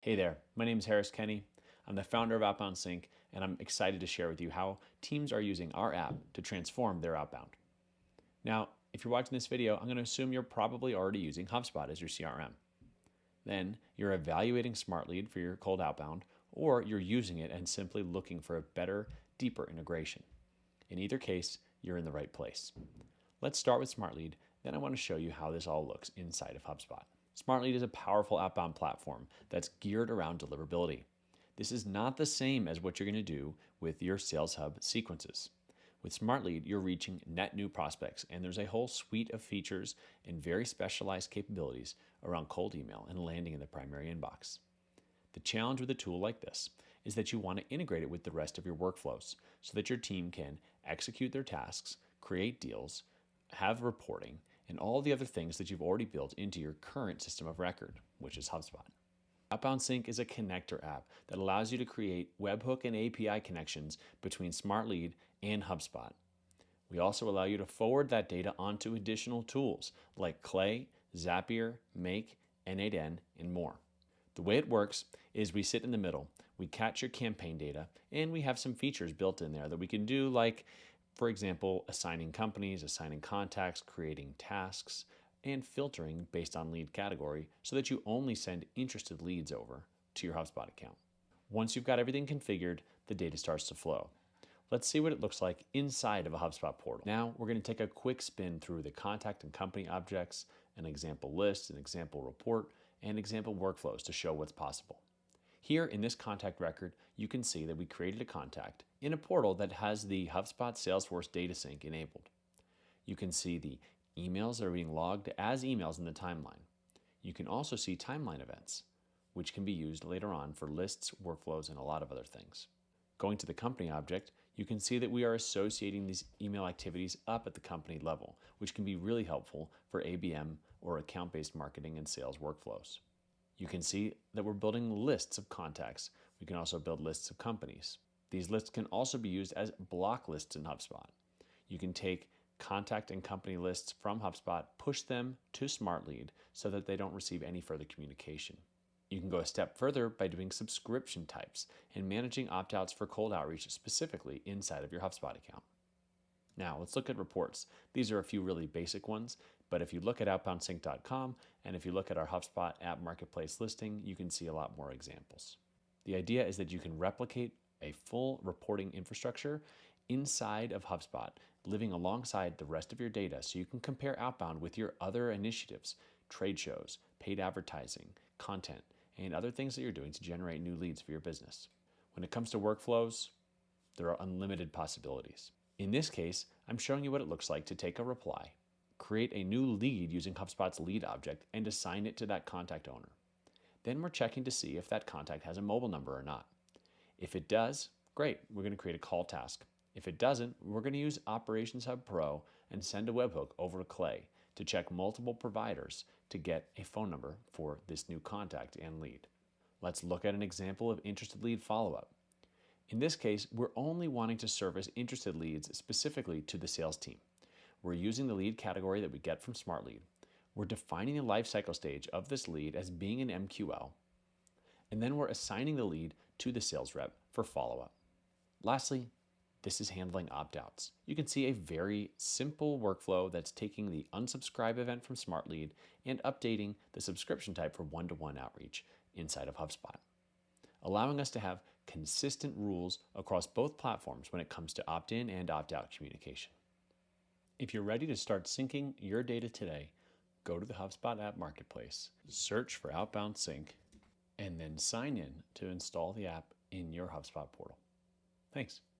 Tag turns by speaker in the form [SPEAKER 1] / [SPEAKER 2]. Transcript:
[SPEAKER 1] Hey there, my name is Harris Kenny. I'm the founder of OutboundSync, and I'm excited to share with you how teams are using our app to transform their outbound. Now, if you're watching this video, I'm going to assume you're probably already using HubSpot as your CRM. Then you're evaluating Smart Lead for your cold outbound, or you're using it and simply looking for a better, deeper integration. In either case, you're in the right place. Let's start with Smart Lead, then I want to show you how this all looks inside of HubSpot. Smart Lead is a powerful outbound platform that's geared around deliverability. This is not the same as what you're going to do with your Sales Hub sequences. With Smart Lead, you're reaching net new prospects, and there's a whole suite of features and very specialized capabilities around cold email and landing in the primary inbox. The challenge with a tool like this is that you want to integrate it with the rest of your workflows so that your team can execute their tasks, create deals, have reporting, and all the other things that you've already built into your current system of record, which is HubSpot. OutboundSync is a connector app that allows you to create webhook and API connections between Smart Lead and HubSpot. We also allow you to forward that data onto additional tools like Clay, Zapier, Make, N8N, and more. The way it works is we sit in the middle, we catch your campaign data, and we have some features built in there that we can do, like, for example, assigning companies, assigning contacts, creating tasks, and filtering based on lead category so that you only send interested leads over to your HubSpot account. Once you've got everything configured, the data starts to flow. Let's see what it looks like inside of a HubSpot portal. Now we're going to take a quick spin through the contact and company objects, an example list, an example report, and example workflows to show what's possible. Here in this contact record, you can see that we created a contact in a portal that has the HubSpot Salesforce data sync enabled. You can see the emails that are being logged as emails in the timeline. You can also see timeline events, which can be used later on for lists, workflows, and a lot of other things. Going to the company object, you can see that we are associating these email activities up at the company level, which can be really helpful for ABM or account-based marketing and sales workflows. You can see that we're building lists of contacts. We can also build lists of companies. These lists can also be used as block lists in HubSpot. You can take contact and company lists from HubSpot, push them to Smart Lead so that they don't receive any further communication. You can go a step further by doing subscription types and managing opt-outs for cold outreach specifically inside of your HubSpot account. Now let's look at reports. These are a few really basic ones, but if you look at outboundsync.com and if you look at our HubSpot App Marketplace listing, you can see a lot more examples. The idea is that you can replicate a full reporting infrastructure inside of HubSpot, living alongside the rest of your data so you can compare outbound with your other initiatives, trade shows, paid advertising, content, and other things that you're doing to generate new leads for your business. When it comes to workflows, there are unlimited possibilities. In this case, I'm showing you what it looks like to take a reply, create a new lead using HubSpot's lead object, and assign it to that contact owner. Then we're checking to see if that contact has a mobile number or not. If it does, great, we're going to create a call task. If it doesn't, we're going to use Operations Hub Pro and send a webhook over to Clay to check multiple providers to get a phone number for this new contact and lead. Let's look at an example of interested lead follow-up. In this case, we're only wanting to service interested leads specifically to the sales team. We're using the lead category that we get from Smart Lead. We're defining the lifecycle stage of this lead as being an MQL, and then we're assigning the lead to the sales rep for follow-up. Lastly, this is handling opt-outs. You can see a very simple workflow that's taking the unsubscribe event from Smart Lead and updating the subscription type for one-to-one outreach inside of HubSpot, allowing us to have consistent rules across both platforms when it comes to opt-in and opt-out communication. If you're ready to start syncing your data today, go to the HubSpot App Marketplace, search for OutboundSync, and then sign in to install the app in your HubSpot portal. Thanks.